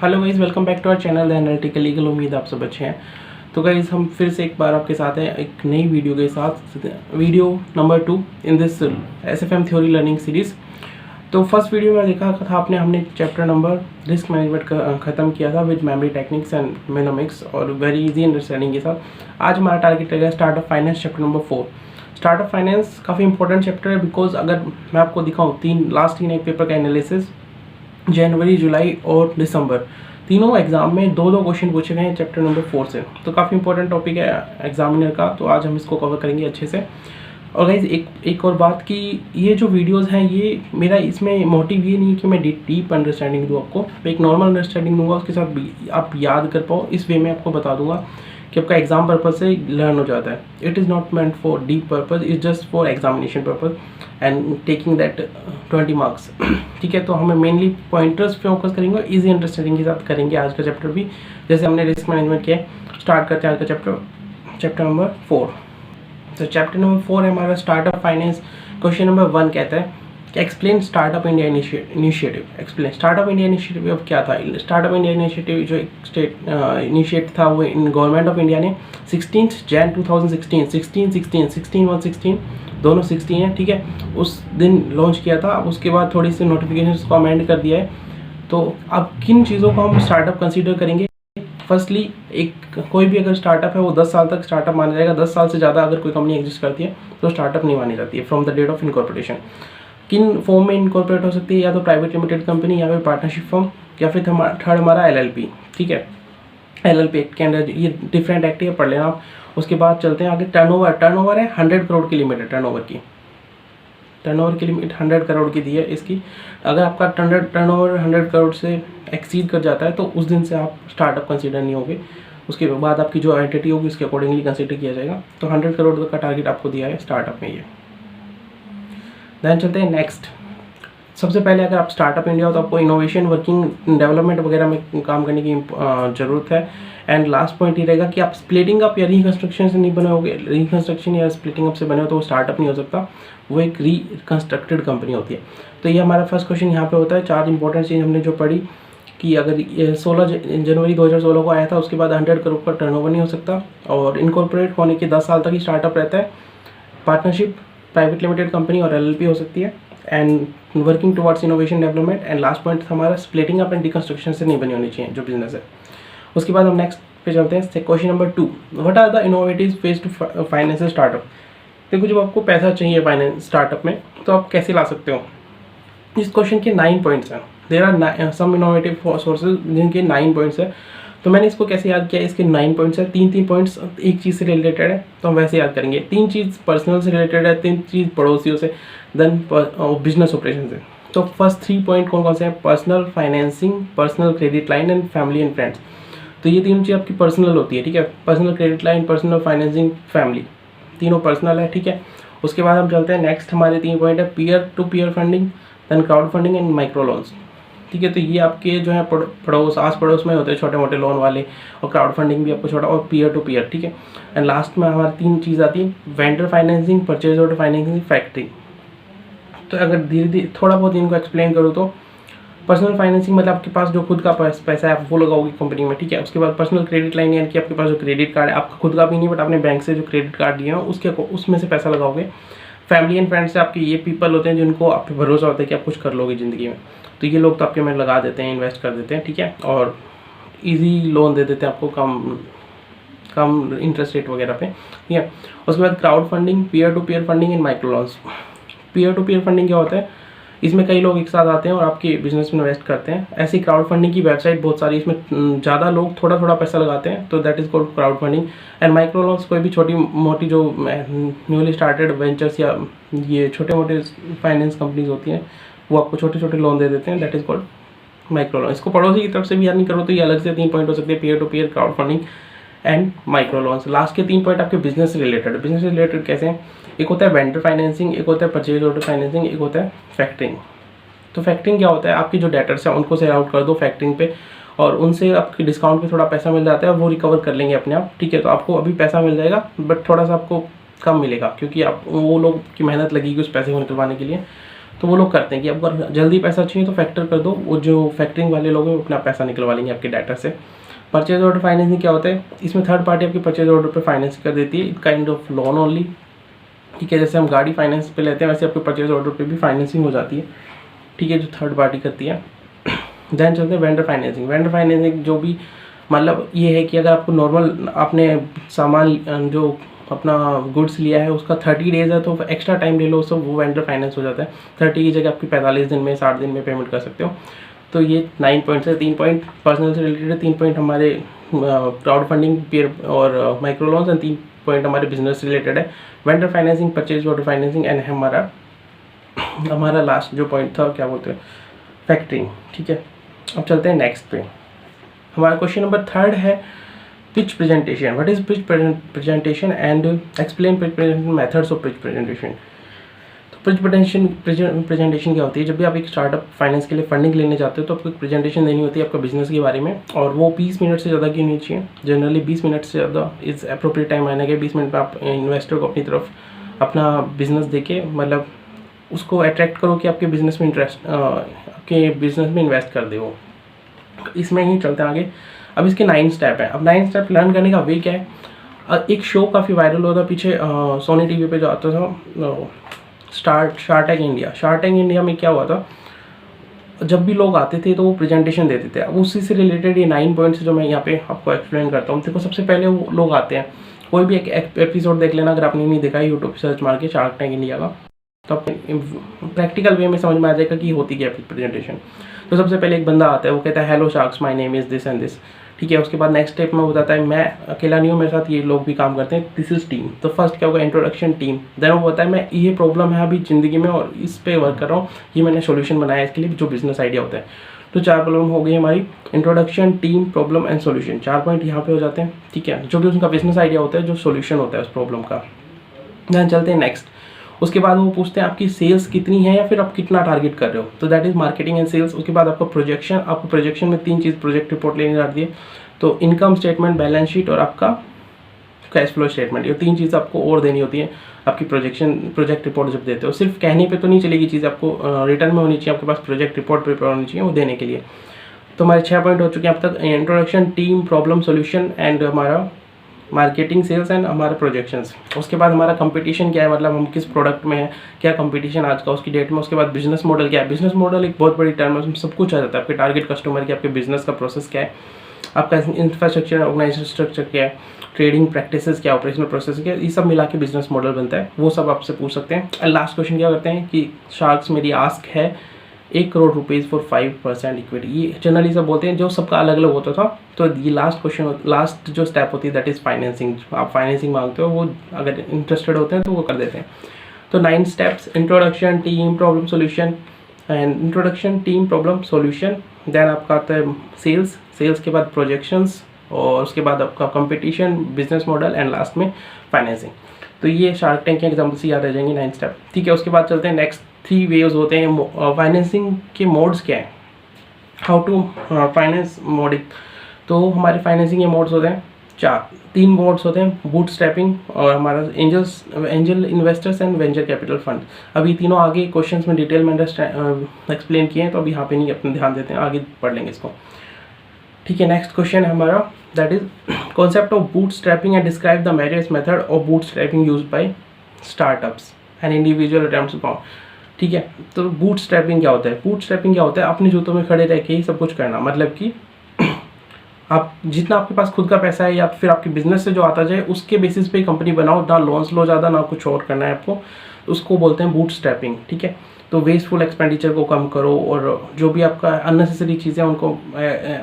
Hello guys, welcome back to our channel the analytical legal. उम्मीद आप सब अच्छे हैं। तो गाइस हम फिर से एक बार आपके साथ हैं एक नई वीडियो के साथ, video number 2 in this SFM theory learning series. तो फर्स्ट वीडियो में देखा था आपने, हमने चैप्टर नंबर रिस्क मैनेजमेंट ख़त्म किया था विद मेमोरी टेक्निक्स एंड मेनोमिक्स और वेरी इजी अंडरस्टैंडिंग के साथ। आज हमारा टारगेट रहेगा start of finance chapter number 4। Start of finance काफ़ी इंपॉर्टेंट चैप्टर है, बिकॉज अगर मैं आपको दिखाऊँ लास्ट तीन एक पेपर का एनालिसिस जनवरी, जुलाई और दिसंबर तीनों एग्जाम में दो क्वेश्चन पूछे गए हैं चैप्टर नंबर 4 से। तो काफ़ी इंपॉर्टेंट टॉपिक है एग्जामिनर का, तो आज हम इसको कवर करेंगे अच्छे से। और गाइज एक और बात कि ये जो वीडियोस हैं, ये मेरा इसमें मोटिव ये नहीं कि मैं डीप अंडरस्टैंडिंग दूँ आपको, मैं एक नॉर्मल अंडरस्टैंडिंग दूंगा, उसके साथ भी आप याद कर पाओ। इस वे में आपको बता दूंगा कि आपका एग्जाम पर्पज से लर्न हो जाता है। It is not meant for deep purpose, it's just for examination purpose and taking that 20 marks. ठीक है, तो हमें मेनली पॉइंटर्स पे फोकस करेंगे और इजी अंडरस्टैंडिंग के साथ करेंगे आज का चैप्टर भी, जैसे हमने रिस्क मैनेजमेंट किया। स्टार्ट करते हैं आज का चैप्टर नंबर 4। तो चैप्टर नंबर 4 है हमारा start of finance. Question number 1 कहता है कि explain startup India initiative. Explain startup India initiative अब क्या था। स्टार्टअप इंडिया इनिशिएटिव जो एक स्टेट इनिशिएट था, वो गवर्नमेंट ऑफ इंडिया ने 16 जैन 2016 16 दोनों 16 है, ठीक है, उस दिन लॉन्च किया था। उसके बाद थोड़ी सी नोटिफिकेशन को अमेंड कर दिया है। तो अब किन चीज़ों को हम स्टार्टअप कंसीडर करेंगे। फर्स्टली, एक कोई भी अगर स्टार्टअप है वो 10 साल तक स्टार्टअप माना जाएगा। 10 साल से ज़्यादा अगर कोई कंपनी एग्जिस्ट करती है तो स्टार्टअप नहीं मानी जाती है from the date of incorporation. किन फॉर्म में इनकॉर्पोरेट हो सकती है, या तो प्राइवेट लिमिटेड कंपनी, या फिर पार्टनरशिप फॉर्म, या फिर थर्ड हमारा एलएलपी। ठीक है, एलएलपी एक्ट के अंदर ये डिफरेंट एक्ट है, पढ़ लेना आप। उसके बाद चलते हैं आगे। टर्नओवर है 100 करोड़ की लिमिट है। टर्नओवर की लिमिट 100 करोड़ की दी है इसकी। अगर आपका टर्नओवर 100 करोड़ से एक्सीड कर जाता है तो उस दिन से आप स्टार्टअप कंसीडर नहीं होगे। उसके बाद आपकी जो एंटिटी होगी उसके अकॉर्डिंगली कंसीडर किया जाएगा। तो 100 करोड़ का टारगेट आपको दिया है स्टार्टअप में ये। देन चलते हैं नेक्स्ट। सबसे पहले अगर आप स्टार्टअप इंडिया हो तो आपको इनोवेशन, वर्किंग, डेवलपमेंट वगैरह में काम करने की ज़रूरत है। एंड लास्ट पॉइंट ये रहेगा कि आप स्प्लिटिंग अप या रिकंस्ट्रक्शन से नहीं बने होगे। रिकंस्ट्रक्शन या स्प्लिटिंग अप से बने हो तो वो स्टार्टअप नहीं हो सकता, वो एक रिकंस्ट्रक्टेड कंपनी होती है। तो ये हमारा फर्स्ट क्वेश्चन यहाँ पे होता है। 4 इंपॉर्टेंट चीज़ हमने जो पढ़ी कि अगर ये 16 जनवरी 2016 को आया था, उसके बाद 100 करोड़ का टर्नओवर नहीं हो सकता, और इनकॉर्पोरेट होने के 10 साल तक ही स्टार्टअप रहता है। पार्टनरशिप, प्राइवेट लिमिटेड कंपनी और एलएलपी हो सकती है। And working towards innovation development. And last point हमारा स्प्लिटिंग अप एंड रिकंस्ट्रक्शन से नहीं बनी होनी चाहिए जो बिजनेस है। उसके बाद हम नेक्स्ट पे चलते हैं। Question number 2, what are the innovative ways to finance startup. देखो, जब आपको पैसा चाहिए फाइनेंस स्टार्टअप में तो आप कैसे ला सकते हो। इस क्वेश्चन के 9 पॉइंट्स हैं। There are some innovative sources जिनके 9 पॉइंट्स है। तो मैंने इसको कैसे याद किया, इसके 9 पॉइंट्स है। 3 पॉइंट्स एक चीज़ से रिलेटेड है, तो हम वैसे याद करेंगे। 3 चीज़ पर्सनल से रिलेटेड है, 3 चीज़ पड़ोसियों से, देन बिजनेस ऑपरेशन से। तो फर्स्ट 3 पॉइंट कौन कौन से हैं, personal financing, personal credit line and family and friends. तो ये तीनों चीज़ आपकी पर्सनल होती है, ठीक है। Personal credit line, personal financing, family, तीनों पर्सनल है, ठीक है। उसके बाद हम चलते हैं नेक्स्ट। हमारे 3 पॉइंट है peer to peer funding, then crowd funding and micro loans. ठीक है, तो ये आपके जो है पड़ोस, आस पड़ोस में होते हैं छोटे मोटे लोन वाले, और क्राउड फंडिंग भी आपको छोटा, और पीयर टू पीयर, ठीक है। एंड लास्ट में हमारी 3 चीज़ आती है, vendor financing, purchase order financing, factory. तो अगर धीरे धीरे थोड़ा बहुत इनको एक्सप्लेन करूँ तो पर्सनल फाइनेंसिंग मतलब आपके पास जो खुद का पैसा है आप वो लगाओगे कंपनी में, ठीक है। उसके बाद पर्सनल क्रेडिट लाइन, यानी कि आपके पास जो क्रेडिट कार्ड है, आपका खुद का भी नहीं बट आपने बैंक से जो क्रेडिट कार्ड दिए हैं उसमें से पैसा लगाओगे। फैमिली एंड फ्रेंड्स से आपके ये पीपल होते हैं जिनको आप पे भरोसा होता है कि आप कुछ कर लोगे ज़िंदगी में, तो ये लोग तो आपके में लगा देते हैं, इन्वेस्ट कर देते हैं, ठीक है, और ईजी लोन दे देते हैं आपको कम इंटरेस्ट रेट वगैरह पे, ठीक है। उसके बाद crowd funding, peer to peer funding and micro loans. Peer to peer funding क्या होता है, इसमें कई लोग एक साथ आते हैं और आपके बिजनेस में इन्वेस्ट करते हैं। ऐसी क्राउड फंडिंग की वेबसाइट बहुत सारी, इसमें ज़्यादा लोग थोड़ा थोड़ा पैसा लगाते हैं, तो that is called crowd funding. And micro loans कोई भी छोटी मोटी जो न्यूली स्टार्टेड वेंचर्स या ये छोटे मोटे फाइनेंस कंपनीज होती हैं, वो आपको छोटे छोटे लोन दे देते हैं, that is called micro loan. इसको पड़ोसी की तरफ से भी याद नहीं करो तो ये अलग से 3 पॉइंट हो सकते हैं, peer to peer, crowd funding and micro loans. Last के 3 पॉइंट आपके बिजनेस से रिलेटेड। बिजनेस से रिलेटेड कैसे हैं, एक होता है वेंडर फाइनेंसिंग, एक होता है परचेज ऑर्डर फाइनेंसिंग, एक होता है फैक्टरिंग। तो फैक्टरिंग क्या होता है, आपकी जो डेटर्स हैं उनको सेल आउट कर दो फैक्टरिंग पे, और उनसे आपकी डिस्काउंट पे थोड़ा पैसा मिल जाता है, वो रिकवर कर लेंगे अपने आप, ठीक है। तो आपको अभी पैसा मिल जाएगा बट थोड़ा सा आपको कम मिलेगा, क्योंकि आप वो लोग की मेहनत लगेगी उस पैसे को निकलवाने के लिए। तो वो लोग करते हैं कि अगर जल्दी पैसा चाहिए तो फैक्टर कर दो, वो जो फैक्टरिंग वाले लोग हैं वो अपना पैसा निकलवा लेंगे आपके डाटा से। परचेज ऑर्डर फाइनेंसिंग क्या होता है, इसमें थर्ड पार्टी आपकी परचेज ऑर्डर पे फाइनेंस कर देती है, काइंड ऑफ लोन ओनली, ठीक है। जैसे हम गाड़ी फाइनेंस पे लेते हैं वैसे आपके परचेज ऑर्डर पे भी फाइनेंसिंग हो जाती है, ठीक है, जो थर्ड पार्टी करती है। देन चलते हैं वेंडर फाइनेंसिंग। वेंडर फाइनेंसिंग जो भी मतलब ये है कि अगर आपको नॉर्मल आपने सामान जो अपना गुड्स लिया है उसका 30 डेज है तो एक्स्ट्रा टाइम ले लो, सब वो वेंडर फाइनेंस हो जाता है। 30 की जगह आपकी 45 दिन में 60 दिन में पेमेंट कर सकते हो। तो ये 9 पॉइंट्स है, 3 पॉइंट पर्सनल से रिलेटेड है, 3 पॉइंट हमारे क्राउड फंडिंग पीयर और माइक्रो लोन्स एंड 3 पॉइंट हमारे बिजनेस रिलेटेड है, vendor financing, purchase order financing and हमारा लास्ट जो पॉइंट था क्या बोलते हैं, फैक्टरिंग, ठीक है। अब चलते हैं नेक्स्ट पे। हमारा क्वेश्चन नंबर 3 है pitch presentation. What is pitch presentation and explain pitch presentation methods of pitch presentation. तो पिच प्रेजेंटेशन क्या होती है, जब भी आप एक स्टार्टअप फाइनेंस के लिए फंडिंग लेने जाते हो तो आपको एक प्रेजेंटेशन देनी होती है आपका बिजनेस के बारे में, और वो 20 मिनट से ज़्यादा की होनी चाहिए। जनरली 20 मिनट से ज़्यादा इज़ अप्रोप्रिएट टाइम माना गया। 20 मिनट में आप इन्वेस्टर को अपनी तरफ अपना बिजनेस देके मतलब उसको अट्रैक्ट करो कि आपके बिजनेस में आपके बिजनेस में इन्वेस्ट कर दे वो। इसमें ही चलते हैं आगे। अब इसके 9 स्टेप है। अब 9 स्टेप लर्न करने का वे क्या है, एक शो काफ़ी वायरल हुआ था पीछे सोनी टीवी पे जो आता था, shark tank India. Shark tank India में क्या हुआ था, जब भी लोग आते थे तो वो प्रेजेंटेशन देते थे। अब उसी से रिलेटेड ये 9 पॉइंट्स जो मैं यहाँ पे आपको एक्सप्लेन करता हूँ। देखो सबसे पहले वो लोग आते हैं, कोई भी एक एपिसोड देख लेना अगर आपने नहीं देखा है, यूट्यूब सर्च मार के शार्क टैंक इंडिया का, तो आपको प्रैक्टिकल वे में समझ में आ जाएगा कि होती क्या है प्रेजेंटेशन। तो सबसे पहले एक बंदा आता है, वो कहता है hello sharks, my name is this and this, ठीक है। उसके बाद नेक्स्ट स्टेप में बताता है मैं अकेला नहीं हूँ, मेरे साथ ये लोग भी काम करते हैं, दिस इज टीम। तो फर्स्ट क्या होगा, इंट्रोडक्शन टीम। देन वो बताता है मैं ये प्रॉब्लम है अभी ज़िंदगी में और इस पे वर्क कर रहा हूँ, ये मैंने सोल्यूशन बनाया इसके लिए, जो बिजनेस आइडिया होता है। तो 4 प्रॉब्लम हो गई हमारी, introduction, team, problem and solution. 4 point यहाँ पे हो जाते हैं, ठीक है, जो भी उनका बिजनेस आइडिया होता है, जो सोल्यूशन होता है उस प्रॉब्लम का। देन चलते हैं नेक्स्ट। उसके बाद वो पूछते हैं आपकी सेल्स कितनी है या फिर आप कितना टारगेट कर रहे हो, तो that is marketing and sales. उसके बाद आपका प्रोजेक्शन, आपको प्रोजेक्शन में 3 चीज़ प्रोजेक्ट रिपोर्ट लेनी जाती है, तो इनकम स्टेटमेंट, बैलेंस शीट और आपका कैश फ्लो स्टेटमेंट। ये 3 चीज़ आपको और देनी होती है आपकी प्रोजेक्ट रिपोर्ट जब देते हो। सिर्फ कहने पे तो नहीं चलेगी चीज़, आपको रिटर्न में होनी चाहिए, आपके पास प्रोजेक्ट रिपोर्ट प्रिपेयर होनी चाहिए वो देने के लिए। तो हमारे 6 पॉइंट हो चुके हैं अब तक, introduction, team, problem, solution and हमारा मार्केटिंग, सेल्स एंड हमारे प्रोजेक्शंस। उसके बाद हमारा कंपटीशन क्या है, मतलब हम किस प्रोडक्ट में है, क्या कंपटीशन आज का उसकी डेट में। उसके बाद बिजनेस मॉडल क्या है, बिजनेस मॉडल एक बहुत बड़ी टर्म है, उसमें सब कुछ आ जाता है, आपके टारगेट कस्टमर की, आपके बिजनेस का प्रोसेस क्या है, आपका इंफ्रास्ट्रक्चर, ऑर्गेनाइजेशन स्ट्रक्चर क्या है, ट्रेडिंग प्रैक्टिसेस क्या, ऑपरेशनल प्रोसेस क्या है, ये सब मिला के बिजनेस मॉडल बनता है, वो सब आपसे पूछ सकते हैं। एंड लास्ट क्वेश्चन क्या करते हैं कि शार्क्स मेरी आस्क है 1 करोड़ रुपीज़ फॉर 5% इक्विटी। ये जनरली सब बोलते हैं, जो सबका अलग अलग होता था। तो ये लास्ट क्वेश्चन, लास्ट जो स्टेप होती है दैट इज़ फाइनेंसिंग। आप फाइनेंसिंग मांगते हो, वो अगर इंटरेस्टेड होते हैं तो वो कर देते हैं। तो 9 steps, introduction, team, problem, solution and introduction, team, problem, solution. Then आपका आता है सेल्स, सेल्स के बाद प्रोजेक्शंस और उसके बाद आपका competition, business model and last में फाइनेंसिंग। तो ये शार्क टैंक के एग्जाम्पल से याद आ जाएंगे 9 स्टेप, ठीक है। उसके बाद चलते हैं नेक्स्ट 3 वेज होते हैं। फाइनेंसिंग के मोड्स क्या है, हाउ टू फाइनेंस मोडिंग। तो हमारे फाइनेंसिंग के मोड्स होते हैं 3 मोड्स होते हैं, बूट स्ट्रैपिंग और हमारा angel investors and venture capital fund. अभी तीनों आगे क्वेश्चंस में डिटेल में एक्सप्लेन किए हैं, तो अभी यहाँ पे नहीं अपने ध्यान देते हैं, आगे पढ़ लेंगे इसको, ठीक है। नेक्स्ट क्वेश्चन है हमारा, that is concept of boot strapping and describe the various method of boot strapping use by startups and individual attempts upon, ठीक है। तो बूट स्ट्रैपिंग क्या होता है, बूट स्ट्रैपिंग क्या होता है, अपने जूतों में खड़े रह के ही सब कुछ करना। मतलब कि आप जितना आपके पास खुद का पैसा है या फिर आपके बिजनेस से जो आता जाए उसके बेसिस पे कंपनी बनाओ, ना लोन्स लो ज़्यादा, ना कुछ और करना है आपको, उसको बोलते हैं बूट स्ट्रैपिंग, ठीक है। तो वेस्टफुल एक्सपेंडिचर को कम करो और जो भी आपका अननेसेसरी चीज़ें उनको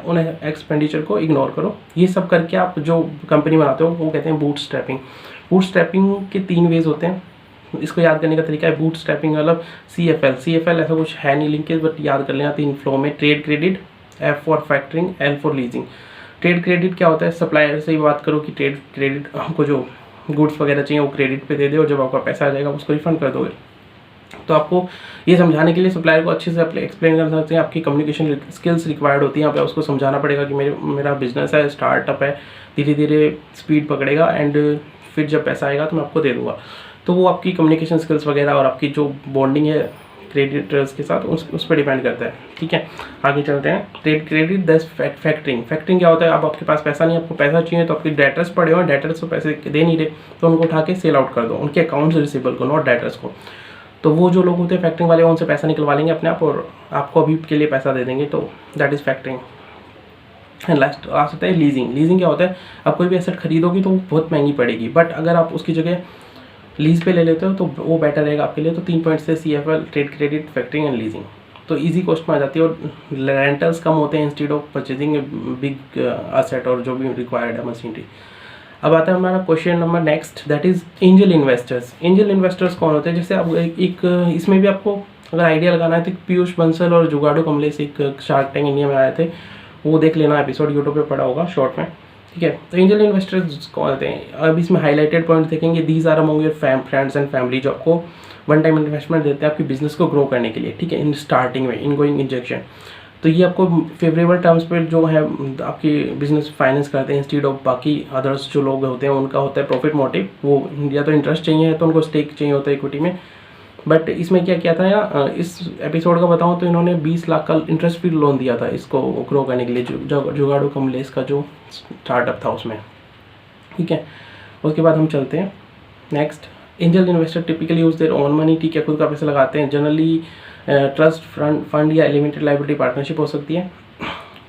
उन्हें एक्सपेंडिचर को इग्नोर करो। ये सब करके आप जो कंपनी बनाते हो वो कहते हैं बूट स्ट्रैपिंग। बूट स्ट्रैपिंग के 3 वेज होते हैं, इसको याद करने का तरीका है बूट स्ट्रैपिंग मतलब CFL ऐसा कुछ है नहीं लिंकेज, बट याद कर लेना 3 फ्लो में, trade credit, F for factoring, L for leasing. Trade credit क्या होता है, सप्लायर से ही बात करो कि ट्रेड क्रेडिट हमको जो गुड्स वगैरह चाहिए वो क्रेडिट पे दे दे और जब आपका पैसा आ जाएगा उसको रिफंड कर दोगे। तो आपको ये समझाने के लिए सप्लायर को अच्छे से एक्सप्लेन कर सकते हैं, आपकी कम्युनिकेशन स्किल्स रिक्वायर्ड होती हैं यहाँ पे। उसको समझाना पड़ेगा कि मेरा बिजनेस है, स्टार्टअप है, धीरे धीरे स्पीड पकड़ेगा एंड फिर जब पैसा आएगा तो मैं आपको दे दूँगा। तो वो आपकी कम्युनिकेशन स्किल्स वगैरह और आपकी जो बॉन्डिंग है क्रेडिटर्स के साथ, उस पर डिपेंड करता है। ठीक है, आगे चलते हैं। ट्रेड क्रेडिट दस फैक्टरिंग। फैक्टरिंग क्या होता है, अब आपके पास पैसा नहीं, आपको पैसा चाहिए तो आपके डेटर्स पड़े हुए, डेटर्स को पैसे दे नहीं रहे तो उनको उठा के सेल आउट कर दो, उनके अकाउंट्स रिसीवेबल को, नॉट डेटर्स को। तो वो जो लोग होते हैं फैक्टरिंग वाले, उनसे पैसा निकलवा लेंगे अपने आप और आपको अभी के लिए पैसा दे देंगे, तो that is factoring. And last आ सकता है लीजिंग। लीजिंग क्या होता है, आप कोई भी एसेट खरीदोगे तो वो बहुत महंगी पड़ेगी, बट अगर आप उसकी जगह लीज पे ले लेते हो तो वो बेटर रहेगा आपके लिए। तो 3 पॉइंट्स से CFL, trade credit, factoring and leasing. तो इजी कॉस्ट में आ जाती है और रेंटल्स कम होते हैं instead of purchasing big asset और जो भी रिक्वायर्ड है मशीनरी। अब आता है हमारा question number next, that is angel investors. Angel investors कौन होते हैं, जैसे अब एक इसमें भी आपको अगर आइडिया लगाना है तो पीयूष बंसल और जुगाड़ू कमलेश एक शार्क टैंक इंडिया में आए थे, वो देख लेना एपिसोड, यूट्यूब पे पड़ा होगा शॉर्ट में। ठीक है, तो एंजल इन्वेस्टर्स कौन होते हैं, अब इसमें हाईलाइटेड पॉइंट देखेंगे, these are among your friends and family, जो आपको वन टाइम इन्वेस्टमेंट देते हैं आपकी बिजनेस को ग्रो करने के लिए। ठीक है, इन स्टार्टिंग में इन गोइंग इंजेक्शन, तो ये आपको फेवरेबल टर्म्स पर जो है आपकी बिजनेस फाइनेंस करते हैं इंस्टीड ऑफ बाकी अदर्स जो लोग होते हैं उनका होता है प्रॉफिट मोटिव, वो या तो इंटरेस्ट चाहिए तो उनको स्टेक चाहिए होता है इक्विटी में। बट इसमें क्या किया था या इस एपिसोड का बताऊं तो इन्होंने 20 लाख का इंटरेस्ट फ्री लोन दिया था इसको ग्रो करने के लिए, जुगाड़ू कमलेश का जो स्टार्टअप था उसमें। ठीक है, उसके बाद हम चलते हैं next. Angel investor typically use their own money. ठीक है, खुद का पैसा लगाते हैं, जनरली ट्रस्ट फंड या लिमिटेड लाइबिलिटी पार्टनरशिप हो सकती है,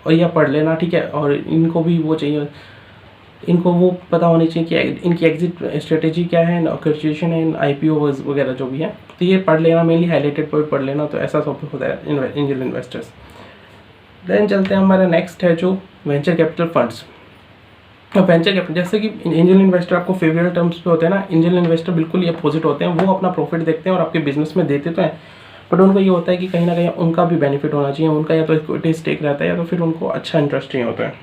और यह पढ़ लेना। ठीक है, और इनको भी वो चाहिए, इनको वो पता होनी चाहिए कि इनकी एग्जिट स्ट्रेटेजी क्या है, एक्विजिशन एंड IPO वगैरह जो भी है, तो ये पढ़ लेना, मेनली हाईलाइटेड पॉइंट पढ़ लेना। तो ऐसा सब होता है एंजल इन्वेस्टर्स। देन चलते हैं हमारा नेक्स्ट है जो venture capital funds. Venture capital, जैसे कि एंजल इन्वेस्टर आपको फेवरेबल टर्म्स पे होते हैं ना, एंजल इन्वेस्टर बिल्कुल ये अपोजिट होते हैं, वो अपना प्रॉफिट देखते हैं और आपके बिजनेस में देते तो हैं, बट उनको ये होता है कि कहीं ना कहीं उनका भी बेनिफिट होना चाहिए, उनका या तो इक्विटी स्टेक रहता है या तो फिर उनको अच्छा इंटरेस्ट चाहिए होता है,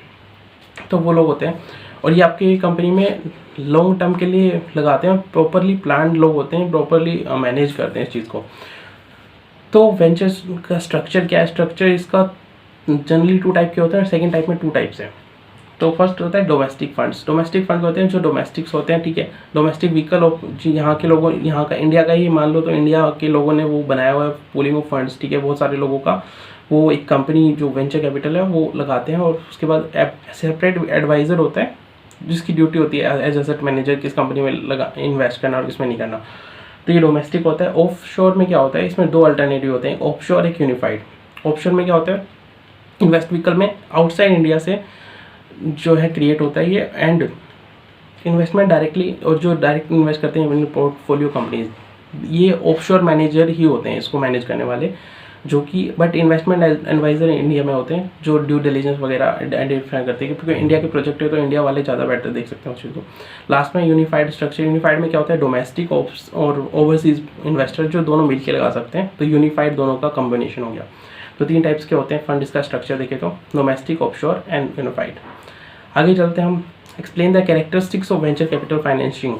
तो वो लोग होते हैं। और ये आपकी कंपनी में लॉन्ग टर्म के लिए लगाते हैं, प्रॉपरली प्लान्ड लोग होते हैं, प्रॉपरली मैनेज करते हैं इस चीज़ को। तो वेंचर्स का स्ट्रक्चर क्या है, स्ट्रक्चर इसका जनरली 2 टाइप के होते हैं और सेकंड टाइप में 2 टाइप्स हैं। तो फर्स्ट होता है डोमेस्टिक फंड्स। डोमेस्टिक फंड होते हैं जो डोमेस्टिक्स होते हैं। ठीक है, डोमेस्टिक व्हीकल ऑफ यहाँ के लोगों, यहाँ का इंडिया का ही मान लो, तो इंडिया के लोगों ने वो बनाया हुआ है पूलिंग ऑफ फंड्स। ठीक है, बहुत सारे लोगों का वो एक कंपनी जो वेंचर कैपिटल है वो लगाते हैं, और उसके बाद सेपरेट एडवाइज़र होता है जिसकी ड्यूटी होती है एज एसेट मैनेजर किस कंपनी में लगा इन्वेस्ट करना और किसमें नहीं करना। तो ये डोमेस्टिक होता है। ऑफ शोर में क्या होता है, इसमें 2 अल्टरनेटिव होते हैं, ऑफ शोर एक यूनिफाइड। ऑफ शोर में क्या होता है, इन्वेस्ट व्हीकल में आउटसाइड इंडिया से जो है क्रिएट होता है ये, एंड इन्वेस्टमेंट डायरेक्टली, और जो डायरेक्ट इन्वेस्ट करते हैं पोर्टफोलियो कंपनीज, ये ऑफशोर मैनेजर ही होते हैं इसको मैनेज करने वाले, जो कि बट इन्वेस्टमेंट एडवाइजर इंडिया में होते हैं जो ड्यू डिलीजेंस वगैरह आइडेंटिफाई करते हैं, क्योंकि इंडिया के प्रोजेक्ट है तो इंडिया वाले ज़्यादा बेटर देख सकते हैं उस चीज़ को। लास्ट में यूनिफाइड स्ट्रक्चर। यूनिफाइड में क्या होता है, डोमेस्टिक और ओवरसीज इन्वेस्टर जो दोनों मिलकर लगा सकते हैं, तो यूनिफाइड दोनों का कॉम्बिनेशन हो गया। तो 3 टाइप्स के होते हैं फंड, इसका स्ट्रक्चर देखें तो डोमेस्टिक, ऑफशोर एंड यूनिफाइड। आगे चलते हैं हम, explain the characteristics of venture capital financing.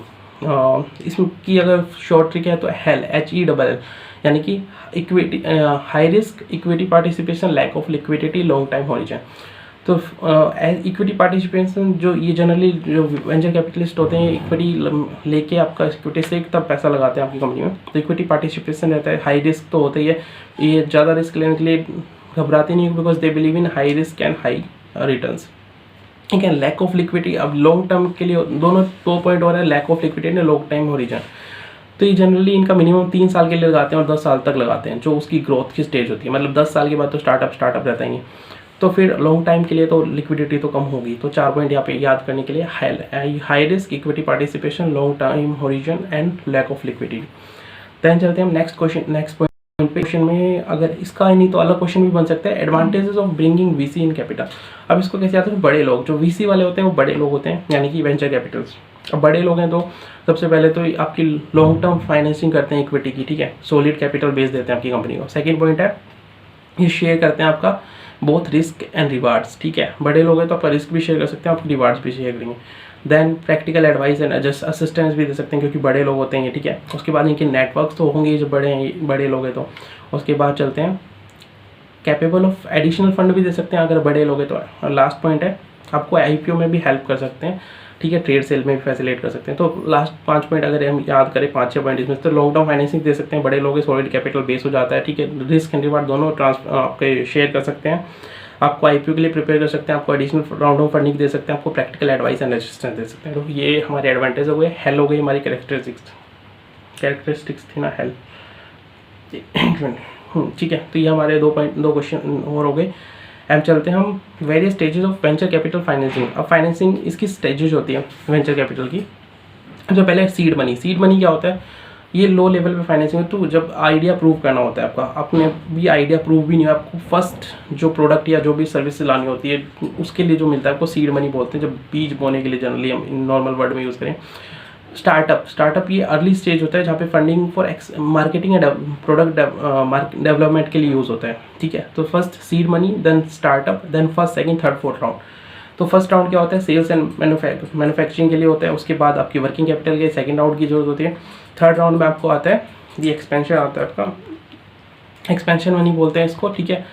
इसकी अगर शॉर्ट ट्रिक है तो HELL, यानी कि equity, high risk equity participation, lack of liquidity, long time horizon. तो इक्विटी पार्टिसिपेशन, जो ये जनरली जो वेंचर कैपिटलिस्ट होते हैं इक्विटी लेके आपका इक्विटी से तब पैसा लगाते हैं आपकी कंपनी में, तो इक्विटी पार्टिसिपेशन रहता है। हाई रिस्क तो होता ही है, ये ज़्यादा रिस्क लेने के लिए घबराते नहीं, because they believe in high risk and high returns. ठीक है, लैक ऑफ लिक्विडिटी, अब लॉन्ग टर्म के लिए दोनों 2 पॉइंट हो रहा है, lack of liquidity and long time horizon. तो ये जनरली इनका मिनिमम 3 साल के लिए लगाते हैं और 10 साल तक लगाते हैं, जो उसकी ग्रोथ की स्टेज होती है, मतलब 10 साल के बाद तो स्टार्टअप रहता ही है, तो फिर लॉन्ग टाइम के लिए तो लिक्विडिटी तो कम होगी। तो 4 पॉइंट यहाँ पे याद करने के लिए, high risk equity participation, long time horizon and lack of liquidity. Then चलते हैं हम नेक्स्ट पॉइंट। क्वेश्चन में अगर इसका ही नहीं तो अलग क्वेश्चन भी बन सकता है, advantages of bringing VC in capital. अब इसको कैसे आते हैं, बड़े लोग जो VC वाले होते हैं वो बड़े लोग होते हैं, यानी कि वेंचर कैपिटल्स। अब बड़े लोग हैं तो सबसे पहले तो आपकी लॉन्ग टर्म फाइनेंसिंग करते हैं इक्विटी की। ठीक है, सॉलिड कैपिटल बेस देते हैं आपकी कंपनी को। सेकंड पॉइंट है, ये शेयर करते हैं आपका बोथ रिस्क एंड रिवार्ड्स। ठीक है, बड़े लोग हैं तो आप रिस्क भी शेयर कर सकते हैं, आप रिवार्ड्स भी शेयर करेंगे। Then practical advice and assistance भी दे सकते हैं, क्योंकि बड़े लोग होते हैं ये। ठीक है, उसके बाद इनके नेटवर्क्स तो होंगे जो बड़े लोग हैं तो। उसके बाद चलते हैं, कैपेबल ऑफ एडिशनल फंड भी दे सकते हैं अगर बड़े लोग हैं तो। और लास्ट पॉइंट है, आपको IPO में भी हेल्प कर सकते हैं, ठीक है, ट्रेड सेल में भी फैसिलिटेट कर सकते हैं। तो लास्ट 5 पॉइंट अगर हम याद करें, 5-6 पॉइंट इसमें, तो लॉन्ग टर्म फाइनेंसिंग दे सकते हैं, बड़े लोग सॉलिड कैपिटल बेस हो जाता है, ठीक है, रिस्क एंड रिवार्ड दोनों आपके शेयर कर सकते हैं, आपको IPO के लिए प्रिपेयर कर सकते हैं, आपको एडिशनल राउंड ऑफ फंडिंग दे सकते हैं, आपको प्रैक्टिकल एडवाइस एंड असिस्टेंस दे सकते हैं। तो ये हमारे एडवांटेज हो गए, हेल हो गई हमारी कैरेक्टरिस्टिक्स थी ना, हेल, ठीक है। तो ये हमारे 2 क्वेश्चन और हो गए। अब चलते हैं हम various stages of venture capital financing. अब फाइनेंसिंग इसकी स्टेजेस होती है वेंचर कैपिटल की। जो पहले सीड मनी क्या होता है, ये लो लेवल पे फाइनेंसिंग है। तो जब आइडिया प्रूव करना होता है आपका, अपने भी आइडिया प्रूव भी नहीं है, आपको फर्स्ट जो प्रोडक्ट या जो भी सर्विस लानी होती है उसके लिए जो मिलता है आपको सीड मनी बोलते हैं। जब बीज बोने के लिए जनरली हम नॉर्मल वर्ड में यूज़ करें। स्टार्टअप ये अर्ली स्टेज होता है जहाँ पे funding for marketing and product development के लिए यूज़ होता है, ठीक है। तो first seed money, then startup, then first, second, third, fourth round. तो फर्स्ट राउंड क्या होता है, सेल्स एंड मैन्युफैक्चरिंग के लिए होता है। उसके बाद आपकी वर्किंग कैपिटल के सेकंड राउंड की जरूरत होती है। थर्ड राउंड में आपको आता है ये एक्सपेंशन आता है आपका, एक्सपेंशन मनी बोलते हैं इसको, ठीक है।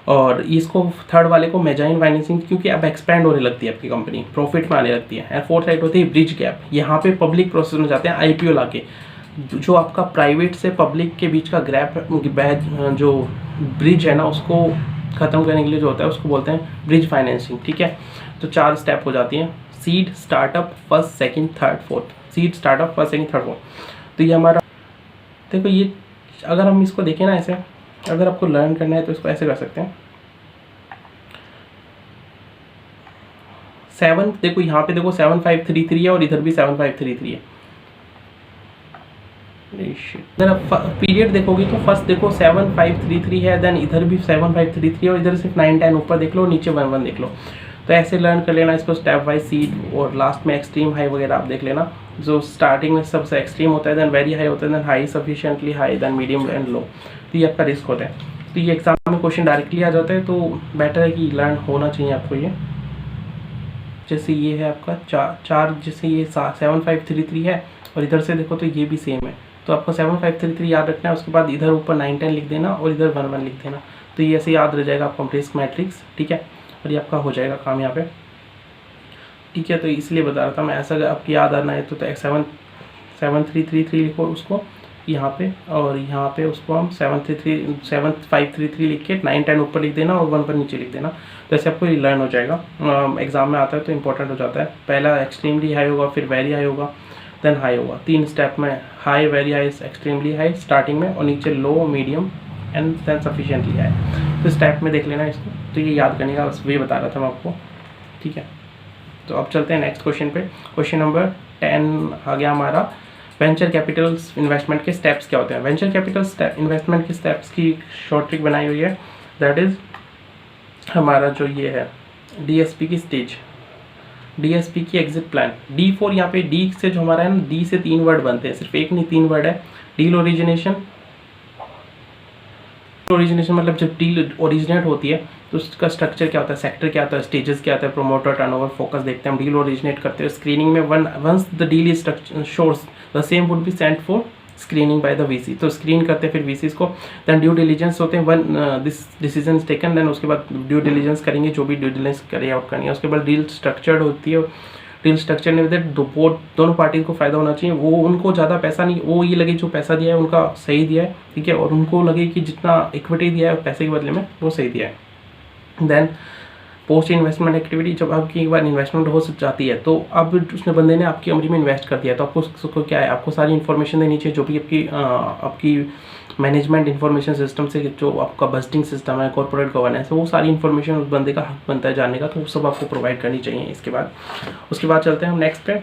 और इसको थर्ड वाले को मेजाइन फाइनेंसिंग, क्योंकि अब एक्सपैंड होने लगती है आपकी कंपनी, प्रॉफिट में आने लगती है। एंड फोर्थ राइट होती है ब्रिज गैप। यहाँ पे पब्लिक प्रोसेस में जाते हैं IPO लाके, जो आपका प्राइवेट से पब्लिक के बीच का गैप जो ब्रिज है ना, उसको ख़त्म करने के लिए जो होता है उसको बोलते हैं ब्रिज फाइनेंसिंग, ठीक है। तो 4 स्टेप हो जाती हैं, seed, startup, first, second, third, fourth. Seed, startup, first, second, third, fourth. तो ये हमारा, देखो ये अगर हम इसको देखें ना ऐसे, अगर आपको लर्न करना है तो इसको ऐसे कर सकते हैं। 7, देखो यहाँ पे देखो 7533 है और इधर भी 7533 है। अगर आप पीरियड देखोगे तो फर्स्ट देखो 7533 है, देन इधर भी 7533 और इधर सिर्फ 9-10 ऊपर देख लो, नीचे 1-1 देख लो। तो ऐसे लर्न कर लेना इसको स्टेप वाइज, सीड और लास्ट में एक्सट्रीम हाई वगैरह आप देख लेना। जो स्टार्टिंग में सबसे एक्सट्रीम होता है, देन वेरी हाई होता है, then high sufficiently high, then medium and low. तो ये आपका रिस्क होता है। तो ये एग्जाम में क्वेश्चन डायरेक्टली आ जाता है, तो बेटर है कि लर्न होना चाहिए आपको ये। जैसे ये है आपका चार जैसे ये 7533 है और इधर से देखो तो ये भी सेम है। तो आपको 7533 याद रखना है, उसके बाद इधर ऊपर 9-10 लिख देना और इधर 1-1 लिख देना। तो ये ऐसे याद रह जाएगा आपका रिस्क मैट्रिक्स, ठीक है। और ये आपका हो जाएगा काम यहाँ पे, ठीक है। तो इसलिए बता रहा था मैं, ऐसा अगर आपकी याद आना है तो 7333 लिखो उसको यहाँ पे, और यहाँ पे उसको हम 7533 लिख के 9-10 ऊपर लिख देना और 1 पर नीचे लिख देना। तो ऐसे आपको लर्न हो जाएगा। एग्जाम में आता है तो इंपॉर्टेंट हो जाता है। पहला एक्सट्रीमली हाई होगा, फिर वेरी हाई होगा, देन हाई होगा। 3 स्टेप में high, very high, extremely high starting में, और नीचे low, medium and then sufficiently high. तो स्टेप में देख लेना इसको। तो ये याद करने का बस वही बता रहा था मैं आपको, ठीक है। तो अब चलते हैं नेक्स्ट क्वेश्चन पे। क्वेश्चन नंबर 10 आ गया हमारा, वेंचर कैपिटल इन्वेस्टमेंट के स्टेप्स क्या होते हैं। वेंचर कैपिटल इन्वेस्टमेंट के स्टेप्स की शॉर्ट ट्रिक बनाई हुई है। दैट इज़ हमारा जो ये है DSP की स्टेज, DSP की एग्जिट प्लान, D4। यहाँ पे डी से जो हमारा है ना, डी से 3 वर्ड बनते हैं, सिर्फ एक नहीं 3 वर्ड है। डील ओरिजिनेशन मतलब जब डील ओरिजिनेट होती है तो उसका स्ट्रक्चर क्या होता है, सेक्टर क्या होता है, स्टेजेस क्या होता है, प्रोमोटर, टर्नओवर, फोकस देखते हैं हम। डील ओरिजिनेट करते हैं स्क्रीनिंग में, once the deal is sourced the same would be sent for screening by the VC। तो स्क्रीन करते हैं फिर VCs को। देन ड्यू डिलीजेंस होते हैं, when this decision taken, then उसके बाद ड्यू डिलीजेंस करेंगे, जो भी ड्यू डिलीजेंस करे आउट करनी है। उसके बाद डील स्ट्रक्चर्ड होती है। डील स्ट्रक्चर में दोनों पार्टी को फायदा होना चाहिए। वो उनको ज़्यादा पैसा नहीं, वो ये लगे जो पैसा दिया है उनका सही दिया है, ठीक है, और उनको लगे कि जितना इक्विटी दिया है पैसे के बदले में वो सही दिया है। देन पोस्ट इन्वेस्टमेंट एक्टिविटी, जब आपकी एक बार इन्वेस्टमेंट हो जाती है तो अब उसने बंदे ने आपकी कंपनी में इन्वेस्ट कर दिया, तो आपको उसको क्या है, आपको सारी इन्फॉर्मेशन देनी चाहिए, जो भी आपकी मैनेजमेंट इन्फॉर्मेशन सिस्टम से जो आपका बजटिंग सिस्टम है, कॉर्पोरेट गवर्नेंस है, वो सारी इन्फॉर्मेशन उस बंदे का हक बनता है जानने का, तो वो सब आपको प्रोवाइड करनी चाहिए। उसके बाद चलते हैं हम नेक्स्ट पे,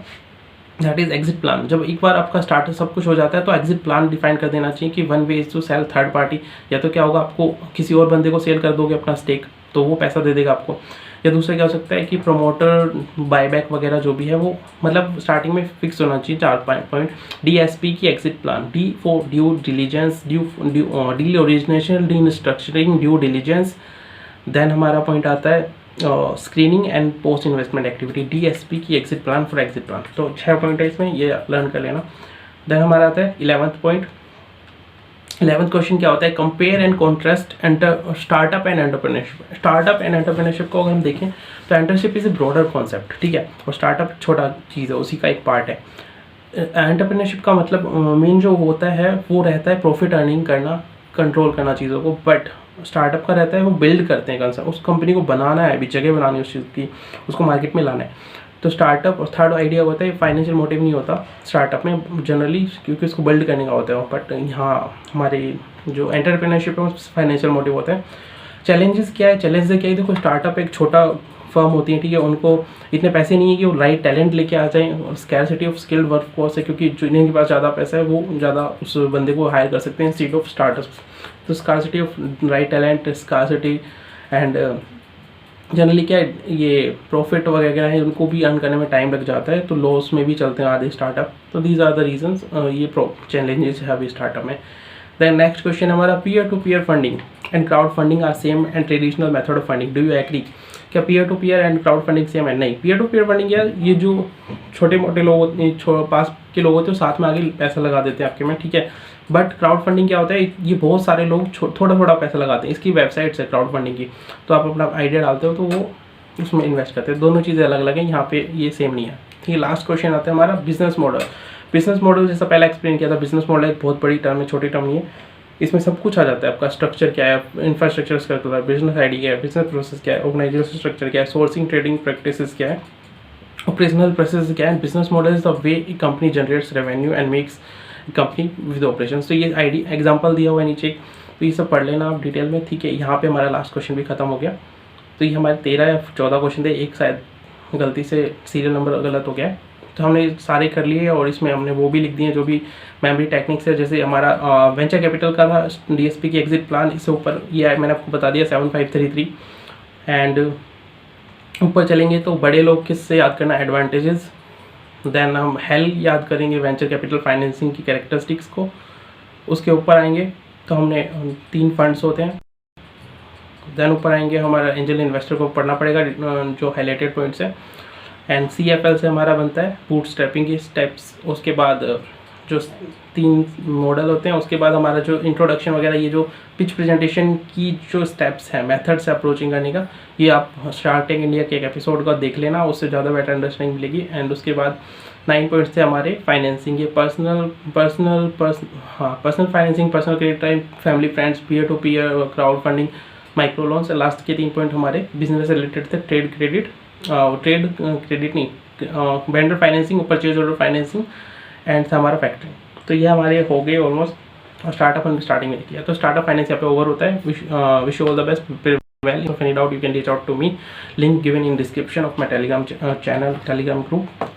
दैट इज एग्जिट प्लान। जब एक बार आपका स्टार्टर सब कुछ हो जाता है तो एग्जिट प्लान डिफाइन कर देना चाहिए कि 1 way is to sell third party. या तो क्या होगा, आपको किसी और बंदे को सेल कर दोगे अपना स्टेक, तो वो पैसा दे देगा आपको। या दूसरा क्या हो सकता है कि प्रमोटर बायबैक वगैरह जो भी है वो, मतलब स्टार्टिंग में फिक्स होना चाहिए 4 पॉइंट। DSP की exit plan, D4 due diligence, deal origination, D structuring, due diligence. Then हमारा पॉइंट आता है screening and post investment activity, DSP की exit plan for exit plan. तो 6 पॉइंट है इसमें, ये लर्न कर लेना। देन हमारा आता है 11th पॉइंट। 11th क्वेश्चन क्या होता है, compare and contrast startup and entrepreneurship. Startup and entrepreneurship को अगर हम देखें तो entrepreneurship is a broader concept, ठीक है, और स्टार्टअप छोटा चीज़ है, उसी का एक पार्ट है। एंटरप्रेन्योरशिप का मतलब मेन जो होता है वो रहता है प्रॉफिट अर्निंग करना, कंट्रोल करना चीज़ों को, बट स्टार्टअप का रहता है वो बिल्ड करते हैं कंसेप्ट, उस कंपनी को बनाना है, अभी जगह बनानी है उस चीज़ की, उसको मार्केट में लाना है। तो स्टार्टअप और थर्ड आइडिया होता है फाइनेंशियल मोटिव नहीं होता स्टार्टअप में जनरली, क्योंकि उसको बिल्ड करने का होता है, बट यहाँ हमारे जो एंटरप्रेन्योरशिप है उसमें फाइनेंशियल मोटिव होता है। चैलेंजेस क्या है, चैलेंजेस क्या है, देखो स्टार्टअप एक छोटा फर्म होती है, ठीक है, उनको इतने पैसे नहीं है कि वो राइट टैलेंट लेके आ जाएं, और scarcity of skilled work force है, क्योंकि जिनके पास ज़्यादा पैसा है वो ज़्यादा उस बंदे को हायर कर सकते हैं इंस्टीड ऑफ स्टार्टअप्स। तो scarcity of right talent, scarcity and generally क्या है, ये प्रॉफिट वगैरह है उनको भी अर्न करने में टाइम लग जाता है, तो लॉस में भी चलते हैं आधे स्टार्टअप। तो दीज आर द रीजंस, ये चैलेंजेस है अभी स्टार्टअप में। देन नेक्स्ट क्वेश्चन हमारा, peer to peer funding and crowd funding are same and traditional method of funding, do you agree? क्या peer to peer and crowd funding same है? नहीं, peer to peer funding यार ये जो छोटे मोटे लोग होते हैं, पास के लोग होते हैं, साथ में आगे पैसा लगा देते हैं आपके में, ठीक है, बट क्राउड फंडिंग क्या होता है, ये बहुत सारे लोग थोड़ा थोड़ा पैसा लगाते हैं, इसकी वेबसाइट्स है क्राउड फंडिंग की, तो आप अपना आइडिया डालते हो तो वो उसमें इन्वेस्ट करते हैं, दोनों चीज़ें अलग अलग हैं, यहाँ पे ये सेम नहीं है, ठीक है। लास्ट क्वेश्चन आता है हमारा बिजनेस मॉडल। बिजनेस मॉडल जैसा पहले एक्सप्लेन किया था, बिजनेस मॉडल एक बहुत बड़ी टर्म है, छोटी टर्म नहीं है, इसमें सब कुछ आ जाता है, आपका स्ट्रक्चर क्या है, इंफ्रास्ट्रक्चर क्या होता है, बिजनेस आइडिया क्या है, बिजनेस प्रोसेस क्या है, ऑर्गेनाइजेशन स्ट्रक्चर क्या है, सोर्सिंग ट्रेडिंग प्रैक्टिसेस क्या है, ऑपरेशनल प्रोसेस क्या है, business model is the way company generates revenue and makes company with operation. तो ये आईडी एग्जाम्पल दिया हुआ है नीचे, तो ये सब पढ़ लेना आप डिटेल में, ठीक है। यहाँ पे हमारा लास्ट क्वेश्चन भी खत्म हो गया, तो ये हमारे 13 या 14 क्वेश्चन थे, एक शायद गलती से सीरियल नंबर गलत हो गया है, तो हमने सारे कर लिए, और इसमें हमने वो भी लिख दिए जो भी मेमोरी टेक्निक्स है, जैसे हमारा वेंचर कैपिटल का था, डीएसपी की एग्जिट प्लान, इससे ऊपर ये मैंने आपको बता दिया 7533, एंड ऊपर चलेंगे तो बड़े लोग किससे याद करना, एडवांटेजेस, देन हम हेल याद करेंगे वेंचर कैपिटल फाइनेंसिंग की कैरेक्टरिस्टिक्स को, उसके ऊपर आएंगे तो हमने 3 फंड्स होते हैं, देन ऊपर आएंगे हमारा एंजल इन्वेस्टर को पढ़ना पड़ेगा जो हाईलाइटेड पॉइंट्स है, एंड CFL से हमारा बनता है बूट स्ट्रैपिंग की स्टेप्स, उसके बाद जो 3 मॉडल होते हैं, उसके बाद हमारा जो इंट्रोडक्शन वगैरह, ये जो पिच प्रेजेंटेशन की जो स्टेप्स हैं, मेथड्स है अप्रोचिंग करने का, ये आप शार्क टैंक इंडिया के एक एपिसोड का देख लेना, उससे ज़्यादा बेटर अंडरस्टैंडिंग मिलेगी। एंड उसके बाद 9 पॉइंट्स थे हमारे फाइनेंसिंग, ये personal financing, personal credit, family friends, peer to peer, crowd funding, micro loans. Last के 3 पॉइंट हमारे बिजनेस से रिलेटेड थे, ट्रेड क्रेडिट नहीं, vendor financing, purchase order financing, and था हमारा फैक्टरी। तो ये हमारे हो गए ऑलमोस्ट, और स्टार्टअप हमने स्टार्टिंग में किया, तो स्टार्टअप फाइनेंस यहाँ पे ओवर होता है। Wish you all the best, well, if any doubt you can reach out to me, link given in description of my Telegram channel, Telegram group.